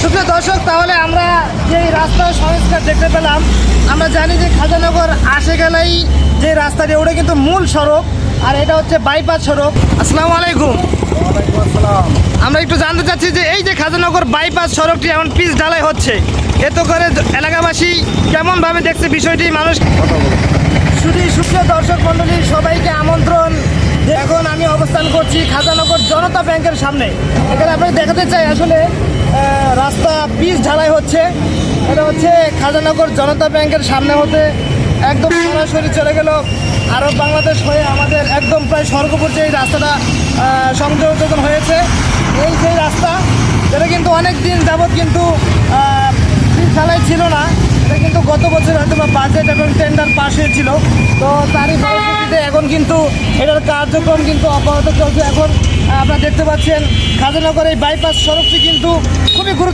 সুপ্রিয় দর্শক, তাহলে আমরা যে রাস্তার সংস্কার দেখতে পেলাম, আমরা জানি যে খাজানগর আসে গেলেই যে রাস্তাটি ওটা কিন্তু মূল সড়ক, আর এটা হচ্ছে বাইপাস সড়ক। আসসালামু আলাইকুম। ওয়ালাইকুম আসসালাম। আমরা একটু জানতে চাচ্ছি যে এই যে খাজানগর বাইপাস সড়কটি এখন পিচ ঢালাই হচ্ছে, এতে করে এলাকাবাসী কেমনভাবে দেখছে বিষয়টি? মানুষ কথা বলো। শুধু সুপ্রিয় দর্শক মণ্ডলী, সবাইকে আমন্ত্রণ। এখন আমি অবস্থান করছি খাজানগর জনতা ব্যাংকের সামনে। এখানে আপনাকে দেখাতে চাই আসলে রাস্তা পিচ ঢালাই হচ্ছে। এটা হচ্ছে খাজানগর জনতা ব্যাংকের সামনে হতে একদম সরাসরি চলে গেল আরব বাংলাদেশ হয়ে আমাদের একদম প্রায় সড়কপুর যে এই রাস্তাটা সংযোজন হয়েছে। এই যে রাস্তা, এটা কিন্তু অনেক দিন যাবৎ কিন্তু পিচ ঢালাই ছিল না। এটা কিন্তু গত বছর হয়তো বা বাজেট এবং টেন্ডার পাস হয়েছিল, তো তারই পরিপ্রেক্ষিতে এখন কিন্তু এটার কার্যক্রম কিন্তু অব্যাহত চলছে। এখন আপনারা দেখতে পাচ্ছেন খাজানগর এই বাইপাস সড়কটি কিন্তু খুবই গুরুত্ব